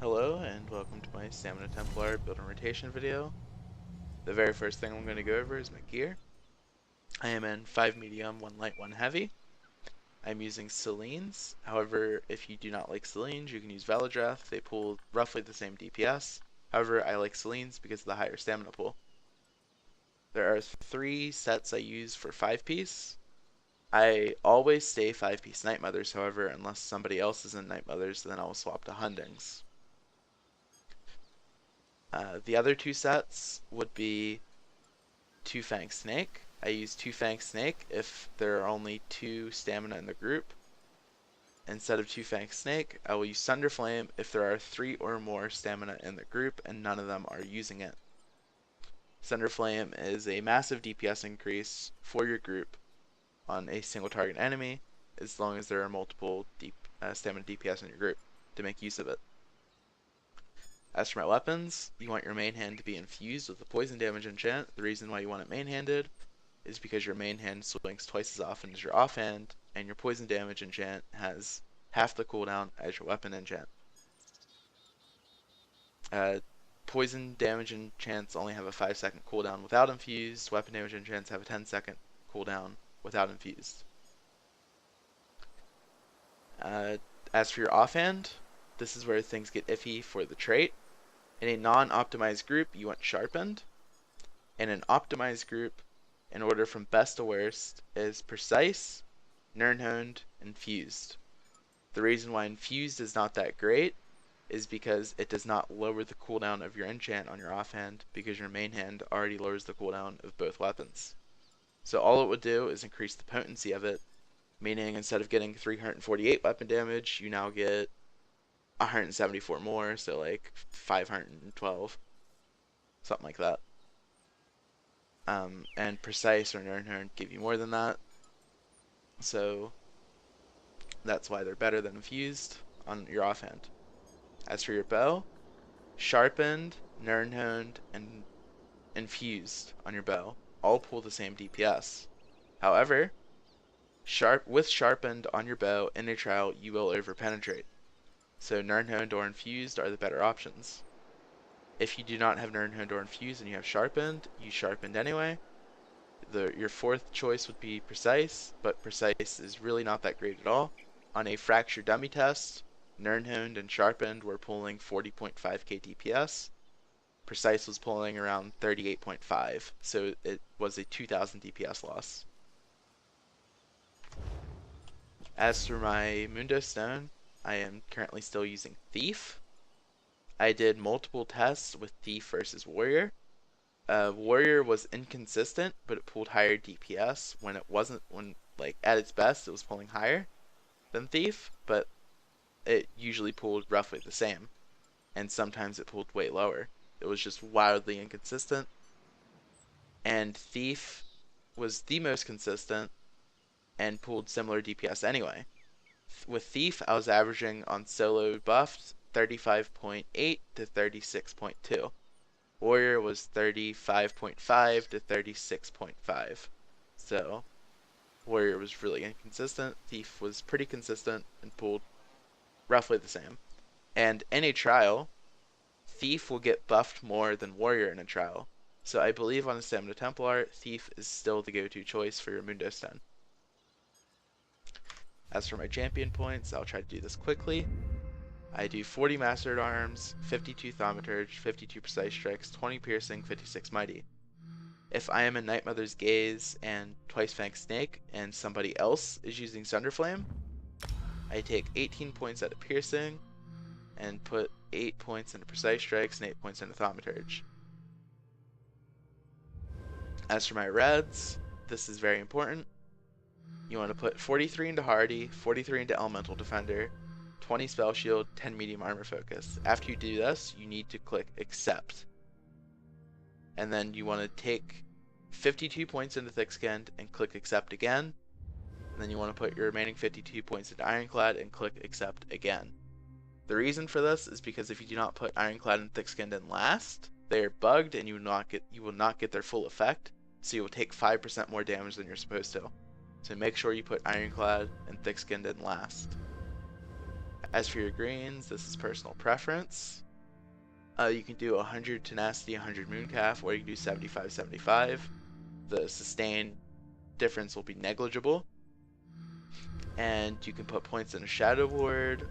Hello and welcome to my Stamina Templar build and rotation video. The very first thing I'm going to go over is my gear. I am in 5 medium, 1 light, 1 heavy. I'm using Selines. However, if you do not like Selines, you can use Velodreth. They pull roughly the same DPS. However, I like Selines because of the higher stamina pool. There are 3 sets I use for 5-piece. I always stay 5-piece Night Mothers, however, unless somebody else is in Night Mothers, then I'll swap to Hundings. The other 2 sets would be Two Fang Snake. I use Two Fang Snake if there are only 2 stamina in the group. Instead of Two Fang Snake, I will use Thunder Flame if there are 3 or more stamina in the group and none of them are using it. Thunder Flame is a massive DPS increase for your group on a single target enemy as long as there are multiple stamina DPS in your group to make use of it. As for my weapons, you want your main hand to be infused with a poison damage enchant. The reason why you want it main-handed is because your main hand swings twice as often as your offhand, and your poison damage enchant has half the cooldown as your weapon enchant. Poison damage enchants only have a 5-second cooldown without infused. Weapon damage enchants have a 10-second cooldown without infused. As for your offhand, this is where things get iffy for the trait. In a non-optimized group, you want sharpened. In an optimized group, in order from best to worst, is precise, nirnhoned, and fused. The reason why infused is not that great is because it does not lower the cooldown of your enchant on your offhand because your main hand already lowers the cooldown of both weapons. So all it would do is increase the potency of it, meaning instead of getting 348 weapon damage, you now get 174 more, so like 512, something like that. And precise or nirnhoned give you more than that, so that's why they're better than infused on your offhand. As for your bow, sharpened, nirnhoned, and infused on your bow all pull the same DPS. However, with sharpened on your bow in a trial, you will overpenetrate. So nirnhoned or infused are the better options. If you do not have nirnhoned or infused and you have sharpened, you sharpened anyway. Your 4th choice would be precise, but precise is really not that great at all. On a fracture dummy test, nirnhoned and sharpened were pulling 40.5k DPS. Precise was pulling around 38.5, so it was a 2000 DPS loss. As for my Mundus stone, I am currently still using Thief. I did multiple tests with Thief versus Warrior. Warrior was inconsistent, but it pulled higher DPS when at its best it was pulling higher than Thief, but it usually pulled roughly the same, and sometimes it pulled way lower. It was just wildly inconsistent, and Thief was the most consistent and pulled similar DPS anyway. With Thief, I was averaging on solo buffed 35.8 to 36.2. Warrior was 35.5 to 36.5. So, Warrior was really inconsistent. Thief was pretty consistent and pulled roughly the same. And in a trial, Thief will get buffed more than Warrior in a trial. So I believe on a Stamina Templar, Thief is still the go-to choice for your Mundus stone. As for my champion points, I'll try to do this quickly. I do 40 Mastered Arms, 52 Thaumaturge, 52 Precise Strikes, 20 Piercing, 56 Mighty. If I am in Night Mother's Gaze and Twice Fang Snake and somebody else is using Thunder Flame, I take 18 points out of Piercing and put 8 points into Precise Strikes and 8 points into Thaumaturge. As for my reds, this is very important. You want to put 43 into Hardy, 43 into Elemental Defender, 20 Spell Shield, 10 Medium Armor Focus. After you do this, you need to click Accept. And then you want to take 52 points into Thick Skinned and click Accept again. And then you want to put your remaining 52 points into Ironclad and click Accept again. The reason for this is because if you do not put Ironclad and Thick Skinned in last, they are bugged and you will not get their full effect, so you will take 5% more damage than you're supposed to. So make sure you put Ironclad and Thick Skinned in last. As for your greens, this is personal preference. You can do 100 tenacity, 100 mooncalf, or you can do 75-75. The sustain difference will be negligible. And you can put points in a Shadow Ward,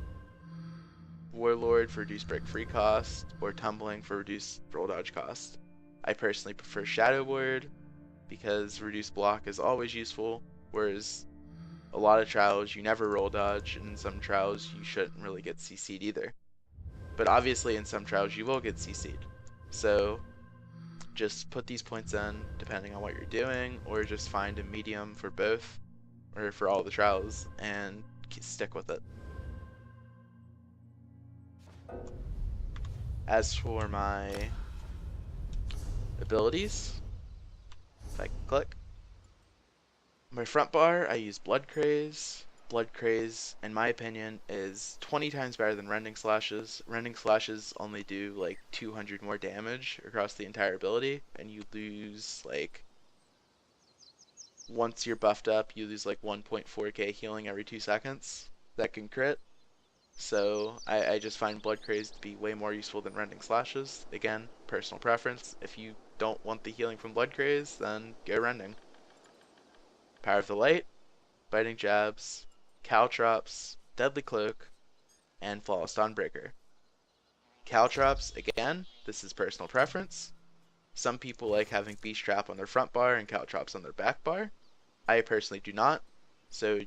Warlord for reduced break free cost, or Tumbling for reduced roll dodge cost. I personally prefer Shadow Ward because reduced block is always useful, whereas a lot of trials you never roll dodge, and in some trials you shouldn't really get CC'd either. But obviously in some trials you will get CC'd. So just put these points in depending on what you're doing, or just find a medium for both, or for all the trials, and stick with it. As for my abilities, if I can click, my front bar, I use Blood Craze. Blood Craze, in my opinion, is 20 times better than Rending Slashes. Rending Slashes only do like 200 more damage across the entire ability, and you lose like, once you're buffed up, you lose like 1.4k healing every 2 seconds. That can crit. So I just find Blood Craze to be way more useful than Rending Slashes. Again, personal preference. If you don't want the healing from Blood Craze, then go Rending. Power of the Light, Biting Jabs, Caltrops, Deadly Cloak, and Flawless Dawnbreaker. Caltrops, again, this is personal preference. Some people like having Beast Trap on their front bar and Caltrops on their back bar. I personally do not, so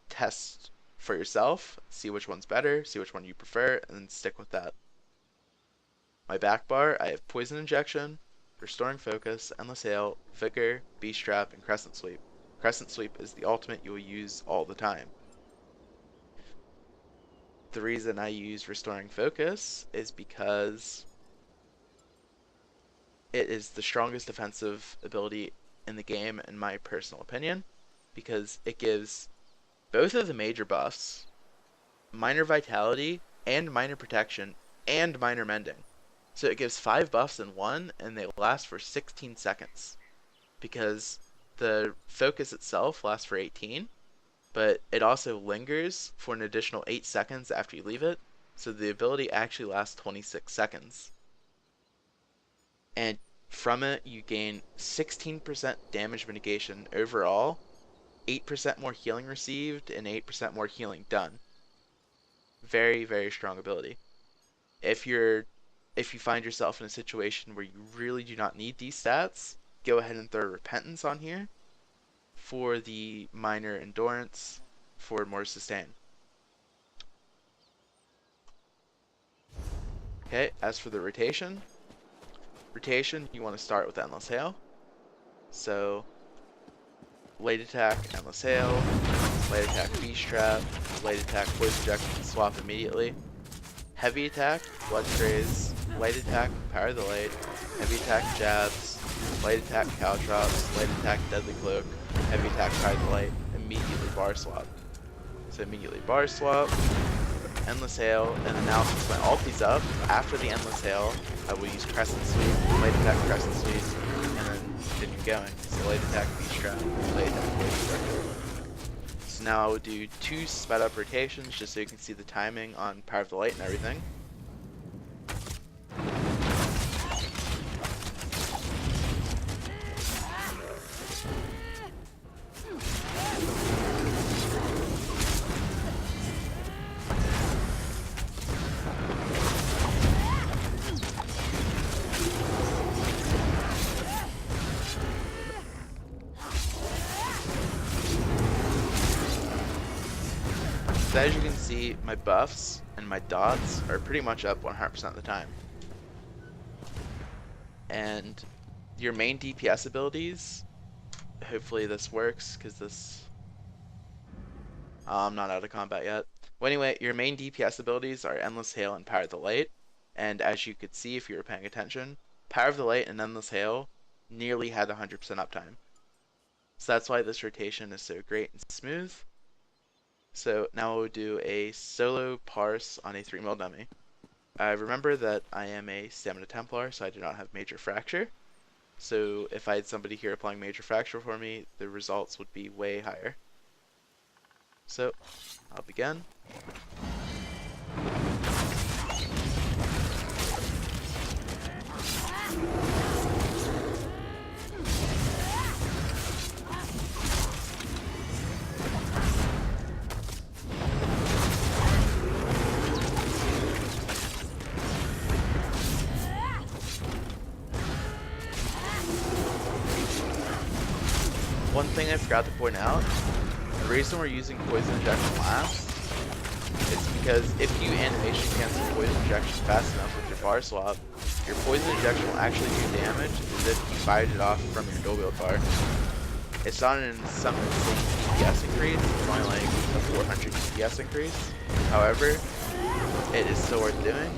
test for yourself, see which one's better, see which one you prefer, and stick with that. My back bar, I have Poison Injection, Restoring Focus, Endless Hail, Vigor, Beast Trap, and Crescent Sweep. Crescent Sweep is the ultimate you will use all the time. The reason I use Restoring Focus is because it is the strongest defensive ability in the game, in my personal opinion, because it gives both of the major buffs, minor vitality, and minor protection, and minor mending. So it gives 5 buffs in one, and they last for 16 seconds. Because the focus itself lasts for 18, but it also lingers for an additional 8 seconds after you leave it, so the ability actually lasts 26 seconds. And from it, you gain 16% damage mitigation overall, 8% more healing received, and 8% more healing done. Very, very strong ability. If you find yourself in a situation where you really do not need these stats, go ahead and throw Repentance on here for the minor endurance for more sustain. Okay, as for the rotation, you want to start with Endless Hail. So Light Attack, Endless Hail, Light Attack, Beast Trap, Light Attack, Poison Injection, swap immediately. Heavy Attack, Blood Craze, Light Attack, Power of the Light, Heavy Attack, Jabs, Light Attack, Caltrops, Light Attack, Deadly Cloak, Heavy Attack, Power of the Light, immediately bar swap. So immediately bar swap, Endless Hail, and then now since my ulti's up, after the Endless Hail, I will use Crescent Sweep, Light Attack, Crescent Sweep, and then continue going. So Light Attack, Beast Trap, Light Attack, Poison Injection. So now I would do 2 sped up rotations just so you can see the timing on Power of the Light and everything. So as you can see, my buffs and my dots are pretty much up 100% of the time. And your main DPS abilities, hopefully this works, because this... I'm not out of combat yet. Well, anyway, your main DPS abilities are Endless Hail and Power of the Light. And as you could see if you were paying attention, Power of the Light and Endless Hail nearly had 100% uptime. So that's why this rotation is so great and smooth. So now we'll do a solo Parse on a 3-mil dummy. Remember that I am a Stamina Templar, so I do not have Major Fracture. So if I had somebody here applying Major Fracture for me, the results would be way higher. So I'll begin. one thing I forgot to point out, the reason we're using poison injection last is because if you animation cancel poison injection fast enough with your bar swap, your poison injection will actually do damage as if you fired it off from your dual wield bar. It's not some insane DPS increase, it's only like a 400 DPS increase. However, it is still worth doing.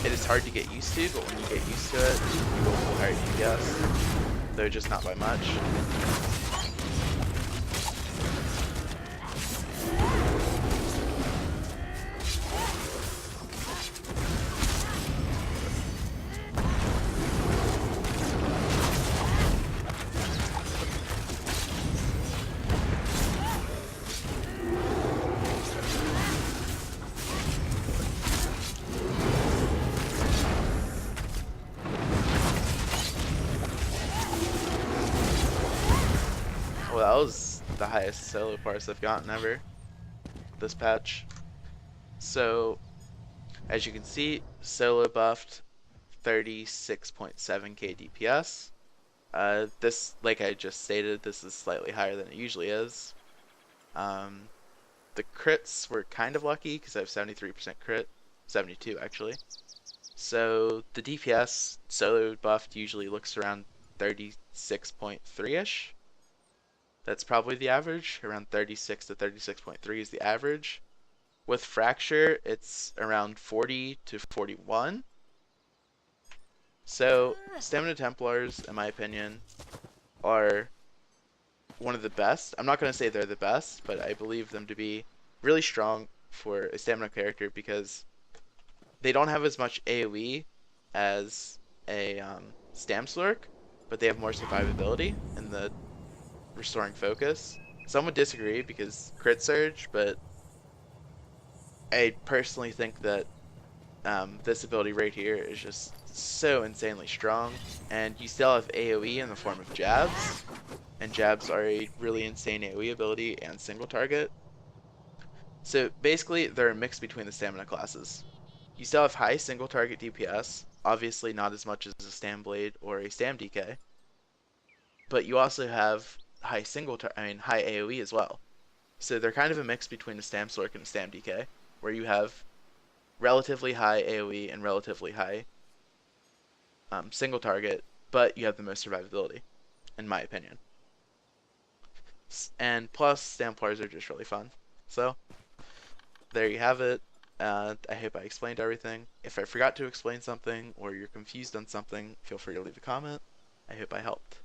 It is hard to get used to, but when you get used to it, you go full higher DPS, though just not by much. Well, that was the highest solo parse I've gotten ever this patch. So, as you can see, solo buffed 36.7k DPS. This, like I just stated, this is slightly higher than it usually is. The crits were kind of lucky because I have 73% crit, 72 actually. So the DPS solo buffed usually looks around 36.3ish. That's probably the average. Around 36 to 36.3 is the average. With Fracture, it's around 40 to 41. So, Stamina Templars, in my opinion, are one of the best. I'm not going to say they're the best, but I believe them to be really strong for a stamina character because they don't have as much AoE as a Stam Slurk, but they have more survivability in the restoring focus. Some would disagree because crit surge, but I personally think that this ability right here is just so insanely strong, and you still have AoE in the form of jabs, and jabs are a really insane AoE ability and single target. So basically, they're a mix between the stamina classes. You still have high single target DPS, obviously not as much as a Stam Blade or a Stam DK, but you also have high high AoE as well. So they're kind of a mix between a Stam Slurk and a Stam DK, where you have relatively high AoE and relatively high single target, but you have the most survivability, in my opinion. And plus, Templars are just really fun. So, there you have it. I hope I explained everything. If I forgot to explain something or you're confused on something, feel free to leave a comment. I hope I helped.